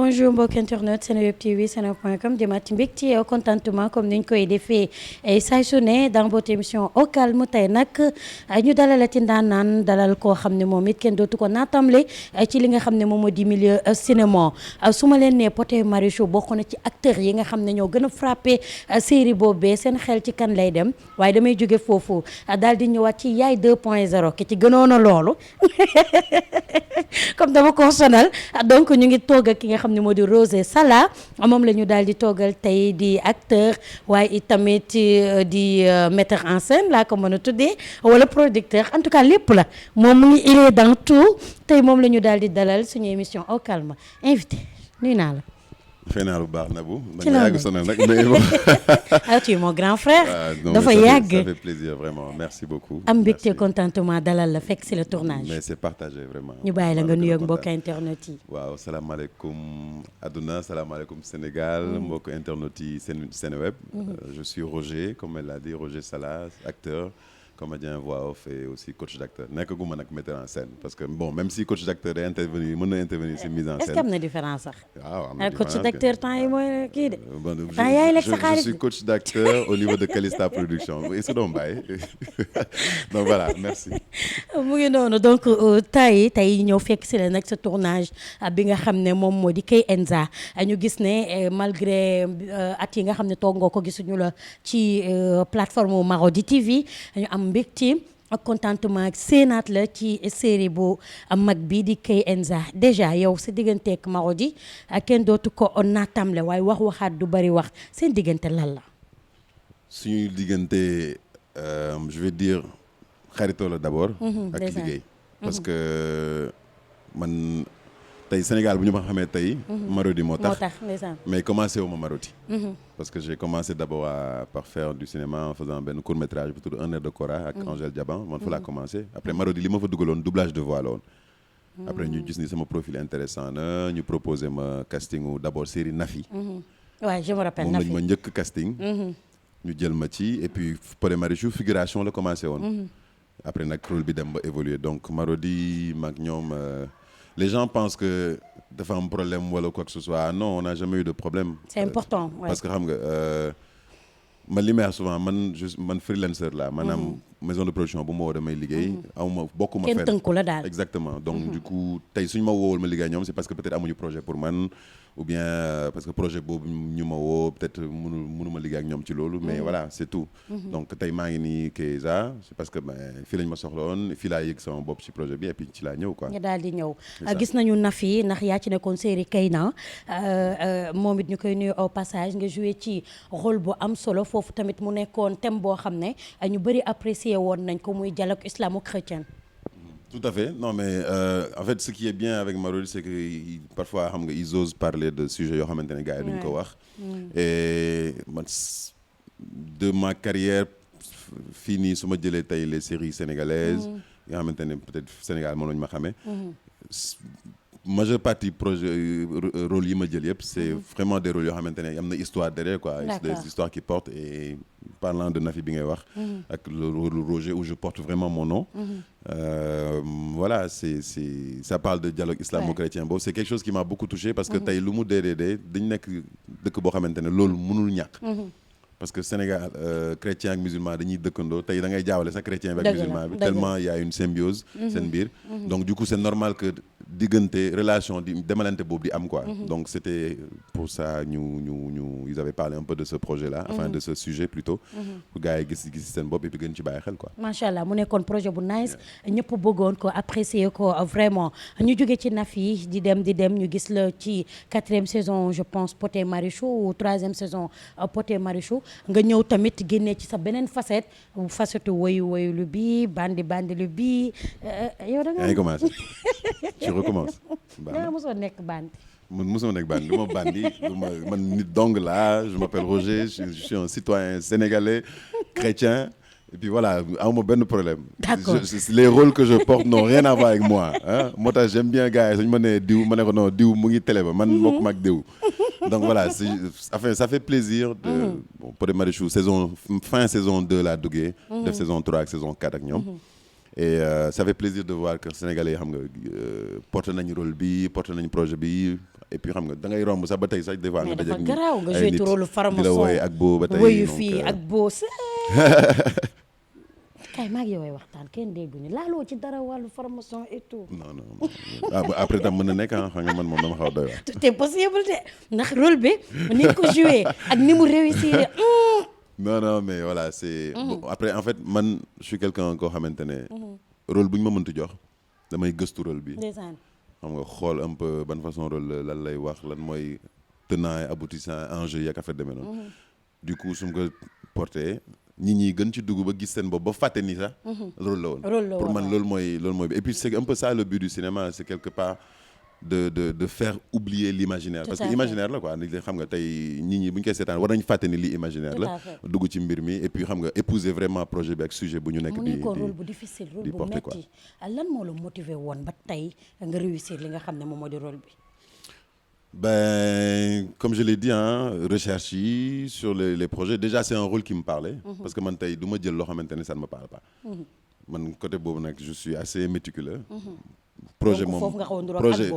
bonjour mbokk internet Seneweb TV seneweb.com jëmaat mbégte ci contentement comme niñ koy defee saa su ne dans votre émission au calme tey nag ñu dalalati ndaanaan dalal koo xam ne moom it kenn dootu ko naatamle ci li nga xam ne moom moo di milieu cinéma su ma leen nee Pod et Marichou bokk na ci acteurs yi nga xam ne ñoo gën a frappé série boobee seen xel ci kan lay dem waaye damay jóge foofu daal di ñëwaat ci Yaay 2.0 ki ci gënoon a loolu comme dama ko sonal donc ñu ngi toog ak ki nga xam ne moo di Rose Sala moom la ñu daal di toogal tey di acteur waaye itamit di metteur en scène laa ko mën a tuddee wala producteur en tout cas lépp la moom mu ngi il est dans tout tey moom la ñu daal di dalal suñu émission au calme invité nuyu naa la. fay naa lu baax Nabou. ci la yàgg sonal nag mais bon. ah tu es mon grand frère. dafa yàgg ça fait plaisir vraiment merci beaucoup. am mbégte contentement dalal la fekk si le tournage. mais c'est partagé vraiment. ñu bàyyi la nga nuyoog mbokk internet yi. waaw salaamaaleykum adduna salaamaaleykum Sénégal mbokk internet yi Seneweb. je suis Roger comme elle l'a dit Roger Sala acteur. comédien voix off et aussi coach d'acteur nekkaguma nag metteur en scène parce que bon même si coach d'acteur day intervenir mën na intervenir si mise en scène. est-ce que am na différence sax. waaw am na différence coach d'acteur temps yi mooy kii de. temps yaay lekk sa xaalis je suis coach d'acteur au niveau de Calista Production est-ce que doo bàyyi donc voilà merci. mu ngi noonu donc tey ñëw fekk si la nag sa tournage bi nga xam ne moom moo di K-Enza ñu gis ne malgré at yi nga xam ne toog nga ko gisuñu la ci plateforme Marodi TV ñu am mbégte ak contentement ak séenaat la ci série bu mag bi di K-Enza déjà yow sa digganteeg Marodi kenn dootu ko naatamle waaye waxaat du bari wax seen diggante lan la. suñuy diggante je vais dire xaritoo la d'abord. ak liggéey. parce que man tey Sénégal bu ñu ma xamee tey. Marodi moo tax mais commencé wu ma Marodi. parce que j'ai commencé d'abord par faire du cinéma en faisant benn court métrage bu tudd Un air de Cora ak Angèle Diaban man fa laa commencé après Marodi li ma fa dugaloon doublage de voix la woon. après ñu gis ni sama profil intéressant na ñu proposé ma casting wu d'abord série Nafi. waaw je me rappelle Nafi moom lañ ma njëkk casting. ñu jël ma ci et puis Pod et Marichou figuration la commencé woon. après nag rôle bi dem ba évoluer donc Marodi mag ñoom. Les gens pensent que dafa am problème wala quoi que ce soit non on n'a jamais eu de problème. C'est important parce que xam nga man li may wax souvent man freelancer la maanaam maison de production bu ma woo damay liggéey. amuma bokkuma fenn kenn tënku la daal. exactement donc du coup tey suñu ma woowul ma liggéey ñoom c'est parce que peut-être amuñu projet pour man ou bien parce que projet boobu ñu ma woo peut-être mënuma liggéey ak ñoom ci loolu mais voilà c'est tout. donc tey maa ngi nii K-Enza c'est parce que fii lañ ma soxla woon fii laa yëg sama bopp ci projet bi et puis ci laa ñëw quoi. nga daal di ñëw gis nañu Nafi ndax yaa ci nekkoon série Kayna moom it ñu koy nuyu au passage nga joué ci rôle bu am solo foofu tamit mu nekkoon thème boo xam ne ñu bëri apprécié woon nañ ko muy dialogue islamo-chrétien. Tout à fait non mais en fait ce qui est bien avec Marodi c'est que parfois xam nga ils osent parler de sujets yoo xamante ne gars yi duñ ko wax. et man de ma carrière fii nii su ma jëlee tey les séries sénégalaises. yoo xamante ne peut-être Sénégal mënuñ ma xamee. majeure partie projet rôle yi ma jël yëpp c'est vraiment des rôles yoo xamante ne am na histoire derrière quoi. des histoires qui portent et parlant de Nafi bi ngay wax. ak le Roger où je porte vraiment mon nom. voilà ça parle de dialogue islamo-chrétien boobu c'est quelque chose qui m'a beaucoup touché parce que tey lu mu dee dañ nekk dëkk boo xamante ne loolu mënul ñàkk. parce que Sénégal chrétien ak musulman dañuy dëkkandoo tey da ngay jaawale sax chrétien bi ak musulman bi tellement il y a une symbiose seen biir donc du coup c'est normal que diggante relation di demalante boobu di am quoi donc c'était pour ça ils avaient parlé un peu de ce projet là enfin de ce sujet plutôt pour gars yi gis seen bopp et puis gën ci bàyyi xel quoi macha allah mu nekkoon projet bu nice ñëpp bëggoon ko apprécier ko vraiment ñu jóge ci Nafi di dem ñu gis la ci 4e saison je pense Pod et Marichou ou 3e saison Pod et Marichou nga ñëw tamit génne ci sa beneen facette woyu lu bi bandi lu bi yow da nga commencé tu recommences nga mosoo nekk bandi man mosuma nekk bandi du ma bandi man nit dong là je m'appelle Roger je suis un citoyen sénégalais chrétien et puis voilà amuma benn problème. D'accord. Les rôles que je porte n'ont rien à voir avec moi moo tax j'aime bien gars yi suñu ma nee diw ma ne ko non diw mu ngi télé ba man bokkuma ak diw donc voilà ça fait plaisir de Pod et Marichou fin saison 2 laa duggee def saison 3 ak saison 4 ak ñoom et ça fait plaisir de voir que sénégalais yi xam nga porté nañu rôle bi porté nañu projet bi et puis xam nga da ngay romb sax ba tey sax des fois nga dajeeg mais dafa garaaw nga ay joué rôle di la wooye ak boo ba tey wëyu donc, fii ak boo kay maa ngi yow waxtaan kenn dégguñu laaloo ci dara wàllu formation et tout. non après tam mën na nekk xam nga man moom dama xaw a doy waar. tout est possible de ndax rôle bi ni ko joué ak ni mu réussir. non mais voilà c'est bon, après en fait man je suis quelqu'un koo xamante ne rôle bu ñu ma mënti jox damay gëstu rôle bi ndeysaan xam nga xool un peu ban façon rôle lan lay wax lan mooy tenant et aboutissant enjeu yi ak affaire demee noonu du coup su ma ko porté nit ñi gën ci dugg ba gis seen bopp ba fàtte ni sax rôle la woon pour man loolu mooy et puis c'est un peu ça le but du cinéma c'est quelque part de faire oublier l'imaginaire parce que imaginaire la quoi xam nga tey nit ñi bu ñu koy seetaan war nañu fàtte ni lii imaginaire la dugg ci mbir mi et puis xam nga épouser vraiment projet bi ak sujet bu ñu nekk mu nekkoon rôle bu difficile rôle bu metti lan moo la motiver woon ba tey nga réussir li nga xam ne moom moo di rôle bi. Ben, comme je l'ai dit, recherche sur les projets. Déjà, c'est un rôle qui me parlait. Parce que man, tey, du ma jël loo xamante ne ça ne me parle pas. Man, côté boobu nag, je suis assez méticuleux. Projet moom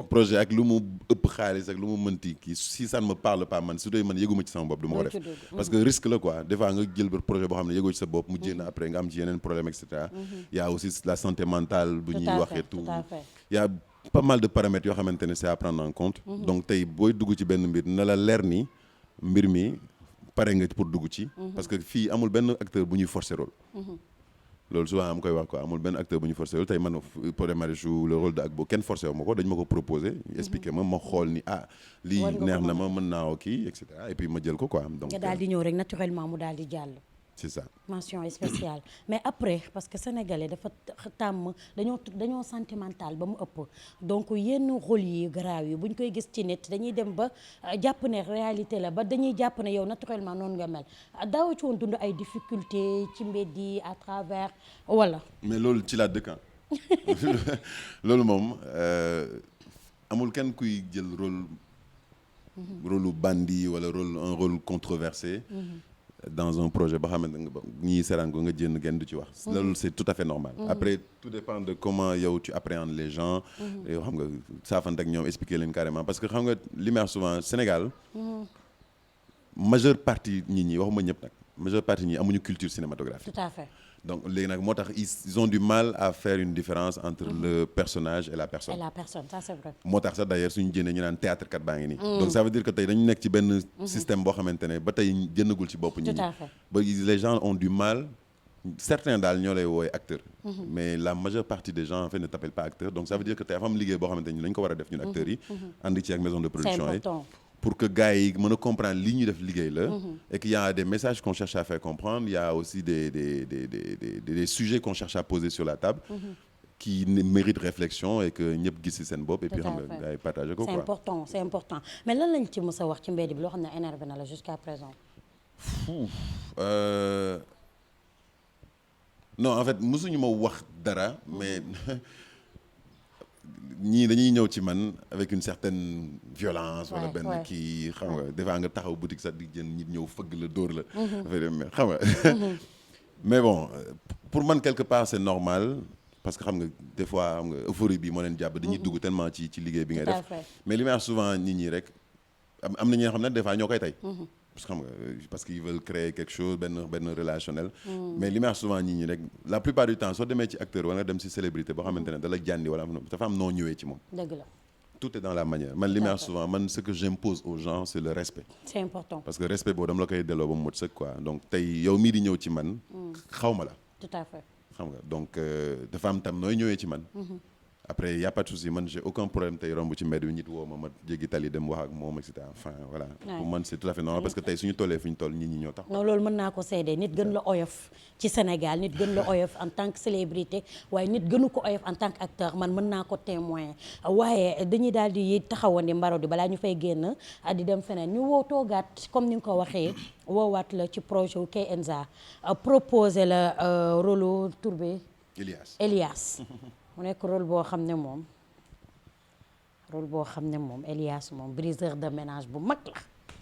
projet ak lu mu ëpp xaalis ak lu mu mënti kii si ça ne me parle pas man su dee man yëguma ci sama bopp du ma ko def. Parce que risque la quoi. Des fois nga jël projet boo xam ne yëgoo ci sa bopp mu jéem après nga am ci yeneen problème et cetera. Il y a aussi la santé mentale bu ñuy waxee tout. Il y a pas mal de paramètres yoo xamante ne c'est à prendre en compte. Donc tey booy dugg ci benn mbir na la leer ni mbir mi pare nga pour dugg ci. parce que fii amul benn acteur bu ñuy forcer rôle. loolu souvent am koy wax quoi amul benn acteur bu ñu forcer rôle tey man Pod et Marichou le rôle de Agbo kenn forcé wu ma ko dañ ma ko proposé. expliqué ma xool ni lii neex na ma mën naa kii et cetera et puis ma jël ko quoi. donc nga daal di ñëw rek naturellement mu daal di jàll. c'est ça. mention spéciale mais après parce que sénégalais dafa tàmm dañoo sentimental ba mu ëpp donc yenn rôle yi garaaw yi bu ñu koy gis ci nit dañuy dem ba jàpp ne réalité la ba dañuy jàpp ne yow naturellement noonu nga mel daaw ci woon dund ay difficultés ci mbedd yi à travers wala. mais loolu ci laa dëkk loolu moom amul kenn kuy jël rôle bandit wala un rôle controversé. Dans un projet ba xamante nga ñii seraan ko nga jënd genn du ci wax. loolu c'est tout à fait normal. Après tout dépend de comment yow tu appréhendes les gens. yow xam nga saafante ak ñoom expliquer leen carrément parce que xam nga li may wax souvent Sénégal. majeure partie nit ñi waxuma ñëpp nag majeure partie ñi amuñu culture cinématographique. Tout à fait. donc léegi nag moo tax ils ont du mal à faire une différence entre le personnage et la personne. Et la personne, ça c'est vrai. moo tax sax d'ailleurs suñu jënee ñu naan théâtre kat baa ngi nii. donc ça veut dire que tey dañu nekk ci benn système boo xamante ne ba tey jëndagul ci bopp ñi. Tout à fait. ba les gens ont du mal certains daal ñoo lay woowee acteur. mais la majeure partie des gens en fait ne t'appellent pas acteur donc ça veut dire que tey dafa am liggéey boo xamante ne dañu ko war a def ñun acteurs yi. ànd ci ak maison de production yi. pour que gars yi mën a comprendre li ñuy def liggéey la. et qu'il y a des messages qu'on cherche à faire comprendre il y a aussi des sujets qu'on cherche à poser sur la table. qui méritent réflexion et que ñëpp gis ci seen bopp. et puis xam nga gars yi partagé ko quoi. c'est important mais lan lañ ci mës a wax ci mbedd bi loo xam ne énervé na la jusqu'à présent. non en fait mësuñu ma wax dara mais. ñii dañuy ñëw ci man avec une certaine violence wala benn kii xam nga des fois nga taxaw boutique sax di jën nit ñëw fëgg la dóor la xam nga mais bon pour man quelque part c'est normal parce que xam nga des fois xam nga euphorie bi moo leen jàpp dañuy dugg tellement ci liggéey bi ngay def mais li may wax souvent nit ñi rek am na ñi nga xam ne des fois ñoo koy tey parce qu'ils veulent créer quelque chose benn relationnel. mais li may wax souvent nit ñi rek la plupart du temps soo demee ci acteur wala nga dem ci célébrité boo xamante ne dala jànni wala dafa am noo ñëwee ci moom. dëgg la. tout est dans la manière man li may wax souvent ce que j'impose aux gens c'est le respect. c'est important. parce que respect boobu dama la koy delloo ba mu mot sëkk quoi donc tey yow mii di ñëw ci man. xaw ma la. tout à fait. xam nga donc dafa am tam nooy ñëwee ci man. après y a pas de souci man j'ai aucun problème tey romb ci mbedd bi nit woo ma jéggi tali dem wax ak moom et cetera enfin voilà. pour man c'est tout à fait normal parce que tey suñu tollee fi ñu toll nit ñi ñoo tax. non loolu mën naa ko seede nit gën la oyof ci Sénégal nit gën la oyof en tant que célébrité waaye nit gënu ko oyof en tant que acteur man mën naa ko témoin waaye dañuy daal di taxawandi Marodi balaa ñu fay génn di dem feneen ñu woo toogaat comme ni nga ko waxee woowaat la ci projet wu Kenza proposé la rôle Tourbe Elias. mu nekk rôle boo xam ne moom Elias moom briseur de ménage bu mag la.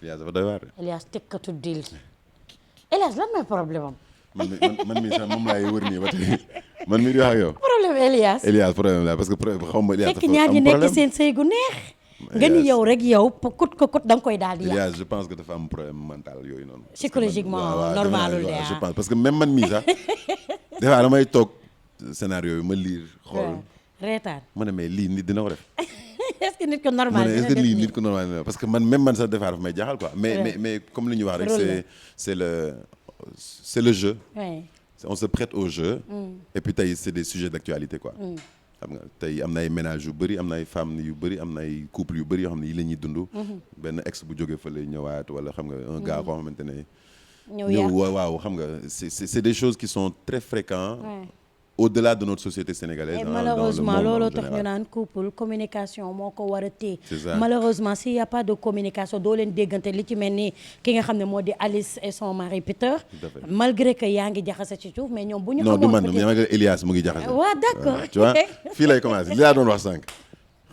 Elias dafa doy waar de. Elias tëkkatu dil Elias lan mooy problème am. man mii sax moom laay wër nii ba tey man mii di wax ak yow. problème Elias problème la parce que xaw ma Elias fekk ñaar ñi nekk seen sëy gu neex nga ni yow rek yow kut ko kut da nga koy daal di yàq. Je pense que dafa am problème mental yooyu noonu. psychologiquement normalul de je pense parce que même man mii sax des fois damay toog scénario yi ma lire xool. reetaan ma ne mais lii nit dina ko def. est-ce que nit ko normal est-ce que lii nit ko normal parce que même man sax des fois dafa may jaaxal quoi. mais comme li ñu wax rek c'est le jeu. On se prête au jeu. Et puis tey c'est des sujets d'actualité quoi. xam nga tey am na ay ménages yu bëri am na ay femmes yu bëri am na ay couples yu bëri yoo xam ne yi la ñuy dund. benn ex bu jógee fa lay ñëwaat wala xam nga un gars koo xamante ne. ñëw waaw xam nga c'est des choses qui sont très fréquentes. Au-delà de notre société sénégalaise. Et malheureusement looloo tax ñu naan couple communication moo ko war a téye. Malheureusement s'il y a pas de communication doo leen déggante li ci mel ni ki nga xam ne moo di Alice et son mari Peter. Malgré que yaa ngi jaxase ci suuf mais ñoom bu ñu. non du man malgré Elias mu ngi jaxase. waaw d'accord tu vois fii lay commencer li laa doon wax sànq.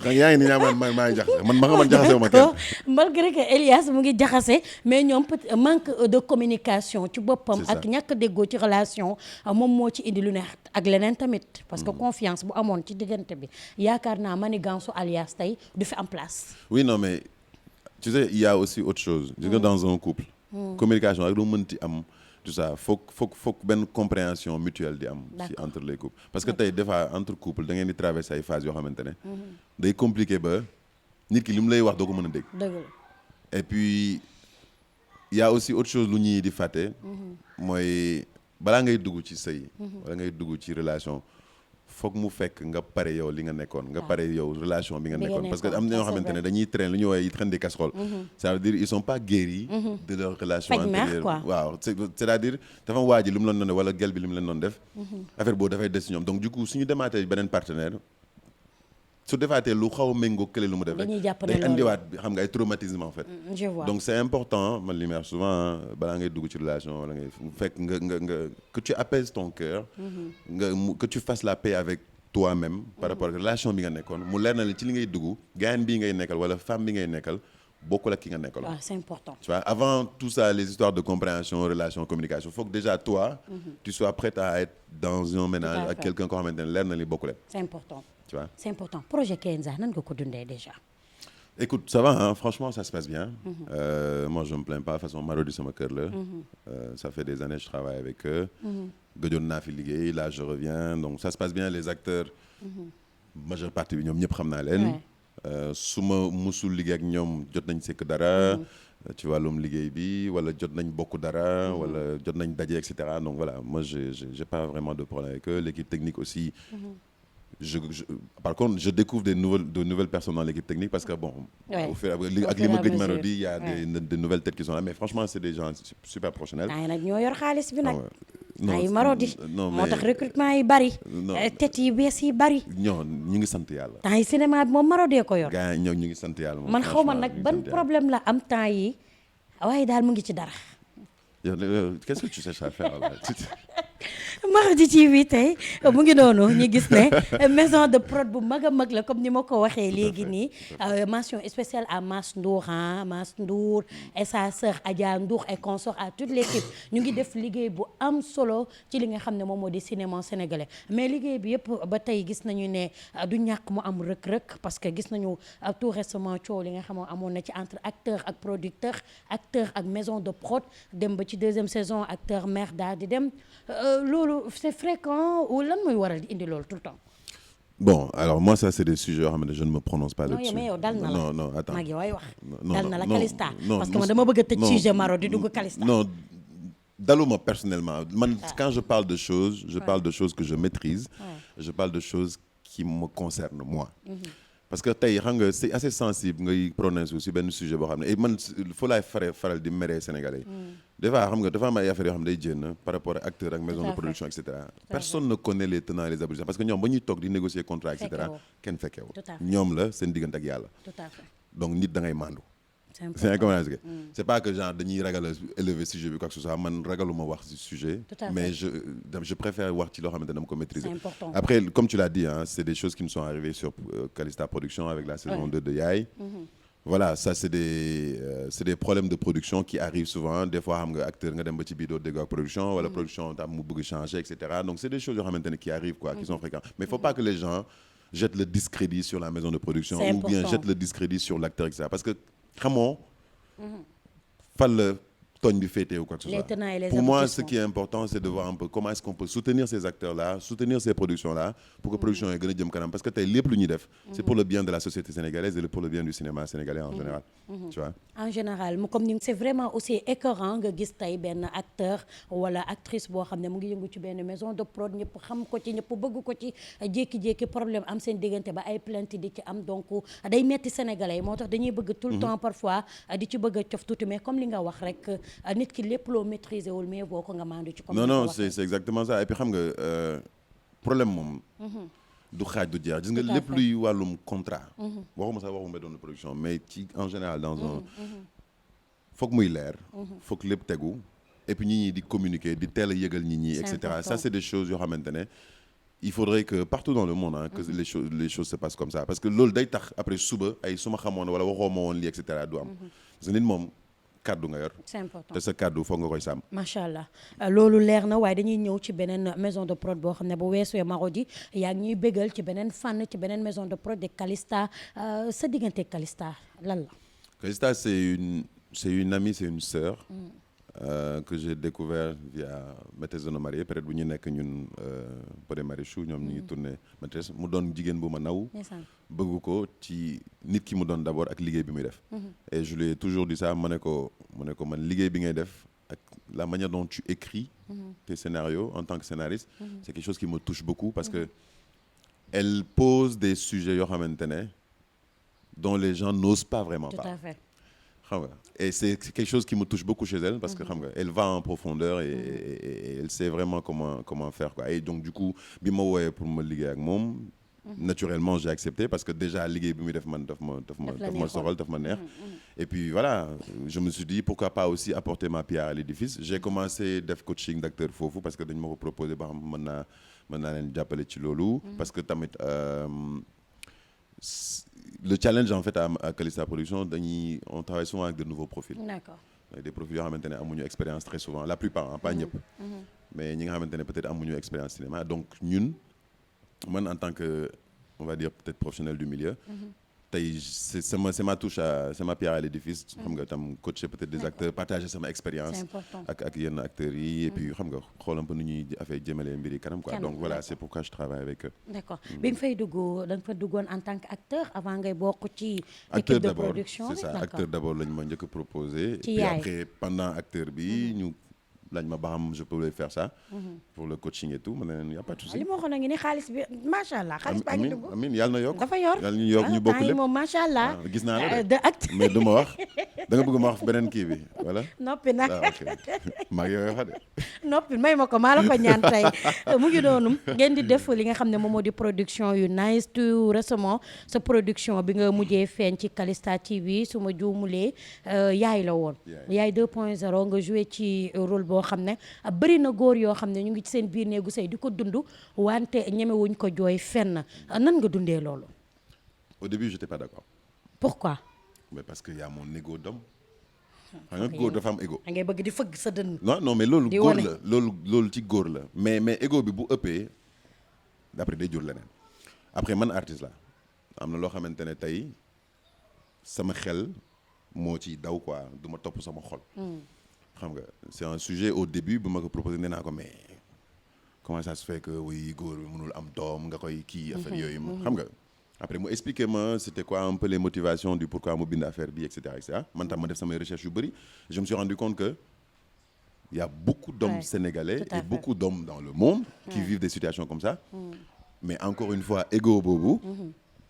donc yaa ngi nii ñaa man maa ngi jaxase man jaxase wu ma kenn. malgré que Elias mu ngi jaxase mais ñoom manque de communication ci boppam ak ñàkk déggoo ci relation moom moo ci indi lu ne ak leneen tamit parce que confiance bu amoon ci diggante bi yaakaar naa manigance su Alias tey du fi am place. oui non mais tu sais il y a aussi autre chose. gis nga dans un couple. communication ak lu mënti am. tout ça foog benn compréhension mutuelle di am. ci entre les couples parce que tey des fois entre couples da ngeen di traverser ay phases yoo xamante ne. day compliqué ba nit ki li mu lay wax doo ko mën a dégg. dëgg la et puis il y a aussi autre chose lu ñuy di fàtte. mooy balaa ngay dugg ci sëy. wala ngay dugg ci relation. foog mu fekk nga pare yow li nga nekkoon nga pare yow relation bi nga nekkoon parce que am na ñoo xamante ne dañuy traîner lu ñu woowee ils traînent des casseroles. ça veut dire ils sont pas guéris de leur relation antérieure waaw c'est-à-dire dafa waa ji lu mu leen doon def wala gel bi lu mu leen doon def affaire boobu dafay des ci ñoom donc du coup suñu demaatee beneen partenaire su defaatee lu xaw a méngoo kële lu mu def rek day andiwaat xam nga ay traumatisme en fait. je vois donc c'est important man li may wax souvent balaa ngay dugg ci relation wala ngay fekk nga que tu apaises ton cœur. que tu fasses la paix avec toi-même. par rapport ak relation bi nga nekkoon mu leer na la ci li ngay dugg gaañ bii ngay nekkal wala femme bi ngay nekkal bokkul ak ki nga nekkal. waaw c'est important. tu vois avant tout ça les histoires de compréhension relation communication faut que déjà toi. tu sois prête à être dans un ménage ak quelqu'un koo xamante ne leer na li bokkuleen. c'est important. Tu vois? C'est important. Projet Kenza, nan nga ko dundee déjà? Écoute, ça va, hein? Franchement, ça se passe bien. Moi, je me plains pas. De toute façon, Marodi, c'est ma cœur là. Ça fait des années que je travaille avec eux. Gëjoon naa fi liggéey, là, je reviens. Donc, ça se passe bien. Les acteurs, majeure partie bi ñoom ñëpp xam naa leen. su ma musul liggéey ak ñoom jot nañ sekk dara. ci wàllum liggéey bi wala jot nañ bokk dara. wala jot nañ daje et cetera. Donc voilà, moi, j'ai pas vraiment de problème avec eux. L'équipe technique aussi. Par contre, je découvre de nouvelles personnes dans l'équipe technique parce que bon, au fur et à mesure, avec les mots Marodi, il y a de nouvelles têtes qui sont là, mais franchement, c'est des gens super professionnels. ñoo yor xaalis bi nag. ay Marodi. moo tax recrutement yi bari. têtes yi bees yi bari. ñu ngi sant yàlla. temps yi cinéma bi moom Marodi ko yor. gars yi ñu ngi sant yàlla moom. man xaw ma nag ban problème la am temps yi waaye daal mu ngi ci dara. Qu'est-ce que tu cherches à faire là? Marodi TV tey mu ngi noonu ñu gis ne maison de prod bu mag a mag la comme ni ma ko waxee léegi nii mention spéciale à Mass Ndour Mass Ndour et sa sœur Adja Ndour et consort à toute l'équipe ñu ngi def liggéey bu am solo ci li nga xam ne moom moo di cinéma sénégalais mais liggéey bi yëpp ba tey gis nañu ne du ñàkk mu am rëkk-rëkk parce que gis nañu tout récemment coow li nga xam ne amoon na ci entre acteur ak producteur acteur ak maison de prod dem ba ci deuxième saison acteur mère daal di dem loolu c'est fréquent ou lan mooy waral di indi loolu tout le temps. Bon, alors moi ça c'est des sujets yoo xam ne je ne me prononce pas là-dessus. mais yow dal na la non attends. maa ngi waay wax. dal na la Calista parce que man dama bëgg a tëj sujet Marodi di dugg Calista. non daluma personnellement man quand je parle de choses je parle de choses que je maîtrise. Je parle de choses qui me concernent moi. Parce que tey xam nga c'est assez sensible ngay prononcer aussi benn sujet boo xam ne et man foo laay faral di mere Sénégalais. Des fois xam nga dafa am ay affaires yoo xam ne day jéem par rapport ak acteur ak maison de production et cetera. Personne ne connaît les tenants et les aboutissants parce que ñoom ba ñuy toog di négocier contrat et cetera kenn fekkeewul. ñoom la seen diggante ak yàlla. donc nit da ngay mandu. c'est comment c'est pas que genre dañuy ragal a élever sujet bi quoi que ce soit man ragaluma wax ci sujet. mais je préfère wax ci loo xamante ne dama ko maîtriser. Après comme tu l'as dit hein, c'est des choses qui nous sont arrivées sur Calista Production avec la saison 2 de Yaay. Voilà ça c'est des problèmes de production qui arrivent souvent des fois xam nga acteur nga dem ba ci biir doo dégg ak production wala production tam mu bëgg changer et cetera donc c'est des choses yoo xamante ne qui arrivent quoi qui sont fréquentes mais il faut pas que les gens jette le discrédit sur la maison de production C'est ou bien important. jette le discrédit sur l'acteur etc parce que xamoo fan la tooñ bi féetee ou quoi que ce Les soit. tenants et les Pour moi, ce aboutissements. qui est important, c'est de voir un peu comment est-ce qu'on peut soutenir ces acteurs-là, soutenir ces productions-là, pour que production yi gën a jëm kanam. Parce que tey lépp lu ñuy def, c'est pour le bien de la société sénégalaise et pour le bien du cinéma sénégalais en général. Tu vois? En général mu comme ni c'est vraiment aussi écœurant nga gis tey benn acteur wala actrice boo xam ne mu ngi yëngu ci benn maison de prod ñëpp xam ko ci ñëpp bëgg ko ci jékki-jékki problème am seen diggante ba ay plainte di ci am donc day metti sénégalais yi moo tax dañuy bëgg tout le temps parfois di ci bëgg a cof tuuti mais comme li nga wax rek nit ki lépp loo maîtriser wul mais boo ko nga maandu ci comme Non, ni nga non, ko waxee. c'est exactement ça. Et puis xam nga problème moom. du xaaj du jeex gis nga Tout à lépp fait. luy wàllum contrat. waxuma sax waxuma doon production mais ci en général dans un. foog muy leer. foog lépp tegu. et puis nit ñi di communiquer di teel a yëgal nit ñi et C'est cetera important. ça c'est des choses yoo xamante ne il faudrait que partout dans le monde que les choses se passent comme ça parce que loolu day tax après suba ay su ma xamoon wala waxoo ma woon lii et cetera du am. parce que nit moom kàddu nga yor. C'est important. te sa kàddu foog nga koy sàmm. macha allah loolu leer na waaye dañuy ñëw ci beneen maison de prod boo xam ne bu weesoo Marodi yaa ngi ñuy bégal ci beneen fànn ci beneen maison de prod de Calista sa diggante Calista lan la. Calista c'est une amie c'est une sœur. Que j'ai découvert via Maîtresse d'un homme marié peut-être bu ñu nekk ñun Pod et Marichou ñoom ñu ngi tourné Maîtresse mu doon jigéen bu ma naw. bëgg ko ci nit ki mu doon d'abord ak liggéey bi muy def. et je lui ai toujours dit ça ma ne ko man liggéey bi ngay def ak la manière dont tu écris tes scénarios en tant que scénariste. c'est quelque chose qui me touche beaucoup parce que elle pose des sujets yoo xamante ne dont les gens n'osent pas vraiment tout parler. à fait. xam nga et c'est quelque chose qui me touche beaucoup chez elle parce que xam nga elle va en profondeur et elle sait vraiment comment faire quoi et donc du coup bi ma wooyee pour ma liggéey ak moom. naturellement j'ai accepté parce que déjà liggéey bi muy def man daf ma soxal daf ma neex. et puis voilà je me suis dit pourquoi pas aussi apporter ma pierre à l'édifice j'ai commencé def coaching d'acteur foofu parce que dañ ma ko proposé ba xam mën naa leen jàppale ci loolu. parce que tamit. Le challenge en fait à Calista Production on travaille souvent avec de nouveaux profils. D'accord. Des profils yoo xamante ne amuñu expérience très souvent la plupart pas ñëpp. mais ñi nga xamante ne peut-être amuñu expérience cinéma donc ñun man en tant que on va dire peut-être professionnel du milieu. tey c'est ma touche c'est ma pierre à l'édifice. xam nga tam coacher peut-être des acteurs partager sama expérience. C'est important. ak yenn acteurs yi et puis xam nga xool un peu nu ñuy affaire jëmale mbiri kanam quoi donc voilà c'est pourquoi je travaille avec eux. D'accord bi nga fay dugg da nga fa duggoon en tant qu'acteur avant ngay bokk ci. acteur équipe de d'abord production c'est ça acteur d'abord lañ ma njëkk a proposé. Ci puis yaay. après pendant acteur bi ñu lañ ma ba xam je peux faire ça. pour le coaching et tout ma ne leen y a pas de souci. li ma waxoon a ngi ni xaalis bi macha allah xaalis baa ngi dugg. amiin yàlla na yokk dafa yor yàlla ñu yokk ñu bokk temps yi lépp moom macha allah. gis naa la de acte mais du ma wax da nga bëgg ma wax beneen kii bi voilà. noppi na ah ok maa ngi yow de. noppi may ma ko maa la ko ñaan tey mu ngi doonu ngeen di def li nga xam ne moom moo di production yu nice tout récemment sa production bi nga mujjee feeñ ci Calista TV su ma juumulee yaay la woon. yaay 2.0 nga joué ci rôle boo xam ne bëri na góor yoo xam ne ñu ngi ci seen biir néegu sëy di ko dund wante ñemewuñ ko jooy fenn nan nga dundee loolu. au début j'étais pas d'accord. pourquoi. mais parce que y a mon ego d'homme. xam nga góor dafa am ego. da ngay bëgg di fëgg sa dënn. non mais loolu di góor wane. la loolu ci góor la mais ego bi bu ëppee d'après day jur leneen après man artiste la am na loo xamante ne tey sama xel moo ci daw quoi du ma topp sama xol. xam nga c'est un sujet au début bu ma ko proposé nee naa ko mais comment ça se fait que oui góor bi mënul am doom nga koy kii affaire yooyu xam nga. après mu expliquer ma c'était quoi un peu les motivations du pourquoi mu bind affaire bi et cetera man tam ma def samay recherches yu bëri je me suis rendu compte que il y a beaucoup d'hommes sénégalais tout à et fait. beaucoup d'hommes dans le monde qui vivent des situations comme ça mais encore une fois ego boobu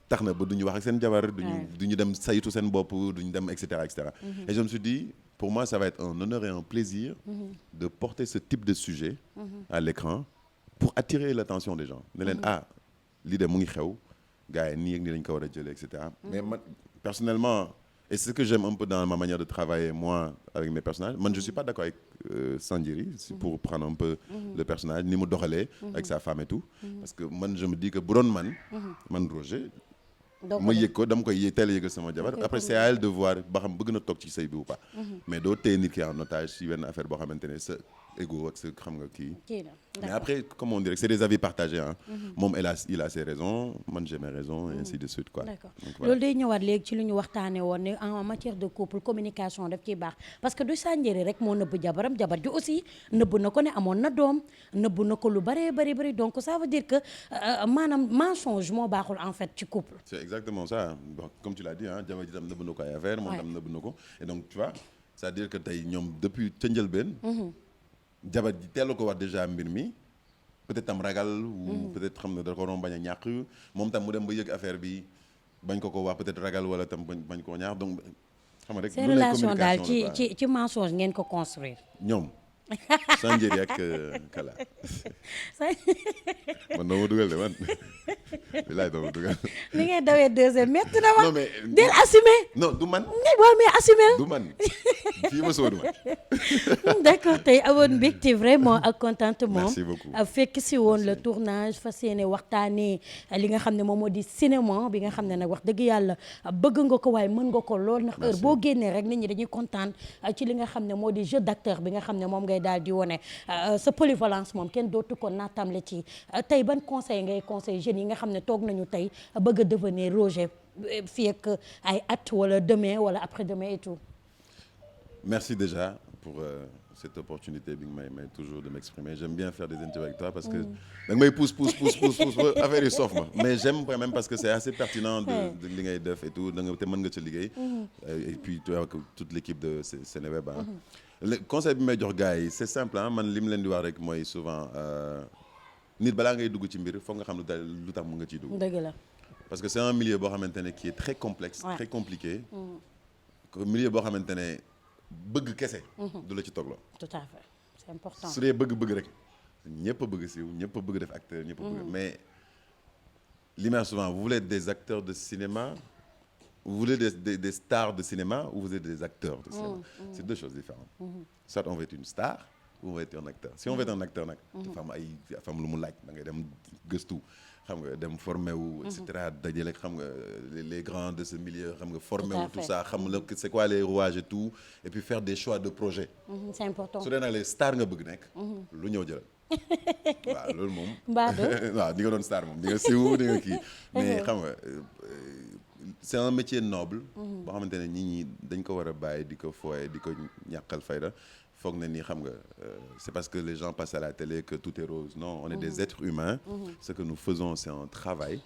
tax na ba du ñu wax ak seen jabar du ñu dem saytu seen bopp du ñu dem et cetera et je me suis dit pour moi ça va être un honneur et un plaisir de porter ce type de sujet à l'écran pour attirer l'attention des gens ne leen lii de mu ngi xew gars yi nii ak nii lañ ko war a jëlee et cetera mais man personnellement et c'est ce que j'aime un peu dans ma manière de travailler moi avec mes personnages man je suis pas d'accord avec Sanjiri c'est pour prendre un peu le personnage ni mu doxalee avec sa femme et tout parce que man je me dis que bu doon man Roger ma yëg ko dama koy teel a yëgal sama jabar après c'est à elle de voir ba xam bëgg na toog ci sëy bi ou pas mais doo téye nit ki en otage si benn affaire boo xamante ne sa ego ak sa xam nga kii mais après comme on dirait c'est des avis partagés hein moom il a ses raisons man j'ai mes raisons et ainsi de suite quoi d'accord loolu day ñëwaat léegi ci lu ñu waxtaane woon ne en matière de couple communication daf ciy baax parce que du Sandiéré rek moo nëbb jabaram jabar ji aussi nëbb na ko ne amoon na doom nëbb na ko lu bëree bëri donc ça veut dire que maanaam mensonge moo baaxul en fait ci couple c'est exactement ça bon, comme tu l'as dit hein jabar ji tam nëbb na ko ay affaire moom tam nëbb na ko et donc tu vois c'est-à-dire que tey ñoom depuis ca njëlbeen jabar ji teel ko wax déjà mbir mi peut-être tam ragal ou peut-être xam ne da ko doon bañ a ñàkk moom tam mu dem ba yëg affaire bi bañ ko wax peut-être ragal wala tam bañ koo ñaax donc xam nga rek seen relation daal ci mensonge ngeen ko construire ñoom Sandiéré ak Kala man doo ma dugal de man bilaay doo ma dugal li ngay dawee deuxième métti na ma non mais del assumer non du man waaw mais assumer du man fii ma soo du man d'accord tey amoon mbégte vraiment ak contentement merci beaucoup fekk si woon le tournage fas yéene waxtaanee li nga xam ne moom moo di cinéma bi nga xam ne nag wax dëgg yàlla bëgg nga ko waaye mën nga ko lool ndax heure boo génnee rek nit ñi dañuy kontaan ci li nga xam ne moo di jeu d'acteur bi nga xam ne moom ngay daal di wone sa polyvalence moom kenn dootu ko naatamle ci tey ban conseil ngay conseil jeunes yi nga xam ne toog nañu tey bëgg a devenir Roger fii ak ay at wala demain wala après-demain et tout. Merci déjà pour cette opportunité bi nga may toujours de m'exprimer j'aime bien faire des interviews avec toi parce que da nga may pousse affaire yi soof ma mais j'aime quand même parce que c'est assez pertinent de li ngay def et tout da nga te mën nga ca liggéey et puis tu vois toute l'équipe de Seneweb le conseil bi may jox gars yi c'est simple ah man li mu leen di wax rek mooy souvent nit balaa ngay dugg ci mbir foog nga xam lu tax mu nga ciy dugg. dëgg la. parce que c'est un milieu boo xamante ne qui est très complexe. très compliqué. milieu boo xamante ne bëgg kese. du la ci toogloo. tout à fait c'est important. su dee bëgg rek ñëpp a bëgg siiw ñëpp a bëgg def acteur ñëpp a bëgg mais li may souvent vous voulez être des acteurs de cinéma. Vous voulez des stars de cinéma ou vous êtes des acteurs de cinéma c'est deux choses différentes soit on veut être une star ou on veut être un acteur si on veut être un acteur nag dafa am lu mu laaj da ngay dem gëstu xam nga dem formé wu et cetera dajale xam nga les grands de ce milieu xam nga formé wu tout ça xam la c'est quoi les rouages et tout et puis faire des choix de projet c'est important su dee nag les stars nga bëgg nekk lu ñëw jëlal waaw loolu moom waaw di nga doon star moom di nga siiw di nga kii mais xam nga c'est un métier noble boo xamante ne nit ñi dañ ko war a bàyyi di ko fooye di ko ñàkkal fayda foog na ni xam nga c'est parce que les gens passent à la télé que tout est rose non on est des êtres humains ce que nous faisons c'est un travail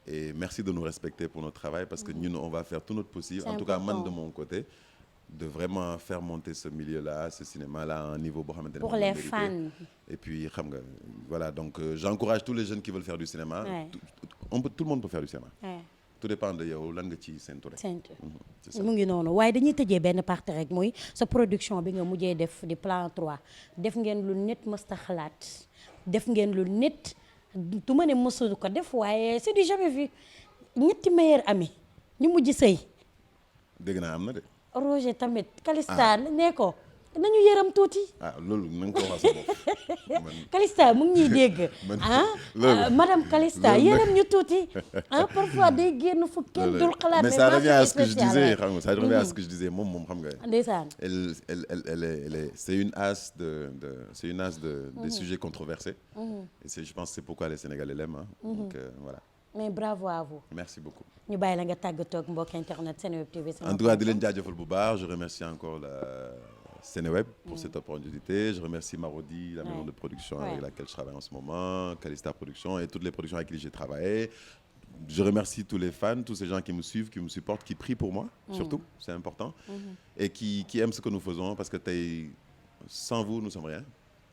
et merci de nous respecter pour notre travail parce que ñun on va faire tout notre possible en tout cas man de mon côté de vraiment faire monter ce milieu-là ce cinéma-là à un niveau boo xamante ne pour les fans et puis xam nga voilà donc j'encourage tous les jeunes qui veulent faire du cinéma tout le monde peut faire du cinéma tout dépend de yow lan nga ci séntu rek. mu ngi noonu waaye dañuy tëjee benn partie rek muy sa production bi nga mujjee def di plan 3 def ngeen lu nit mësta xalaat def ngeen lu nit du ma ne mësul ko def waaye c'est du jamais vu ñetti meilleurs amis ñu mujj sëy. dégg naa am na de. Roger tamit. Calista nee ko nañu yërëm tuuti. loolu na nga ko wax sa bopp. Calista mu ngi ñuy dégg. Madame Calista yërëm ñu tuuti. Parfois day génn fu kenn dul xalaat. mais ça revient à ce que je disais xam nga ça revient à ce que je disais moom xam nga. ndeysaan. elle est c'est une as des sujets controversés. et je pense que c'est pourquoi les Sénégalais l'aiment donc voilà. mais bravo à vous. merci beaucoup. ñu bàyyi la nga tàggatoo ak mbokk internet Seneweb TV. en tout cas di leen jaajëfal bu baax je remercie encore Seneweb pour cette opportunité. Je remercie Marodi, la maison de production avec laquelle je travaille en ce moment, Calista Productions et toutes les productions avec qui j'ai travaillé. Je remercie tous les fans, tous ces gens qui me suivent, qui me supportent, qui prient pour moi, surtout, c'est important, et qui aiment ce que nous faisons parce que sans vous, nous ne sommes rien.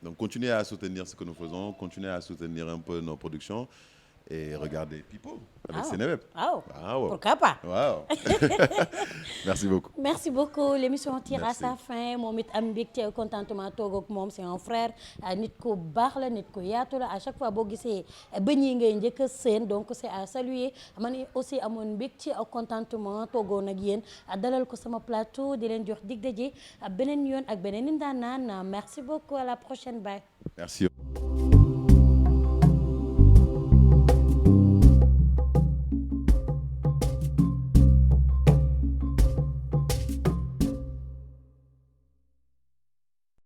Donc continuez à soutenir ce que nous faisons, continuez à soutenir un peu nos productions. Et regardez Pipo avec Seneweb. Pourquoi pas. Merci beaucoup. Merci beaucoup l'émission tire à sa fin moom it am mbégte contentement toog ak moom c'est un frère nit ku baax la nit ku yaatu la à chaque fois boo gisee bëñ yi ngay njëkk a seen donc c'est à saluer man aussi amoon mbégte ak contentement toogoon ak yéen dalal ko sama plateau di leen jox dig daje beneen yoon ak beneen ndaanaan merci beaucoup à la prochaine bye. Merci.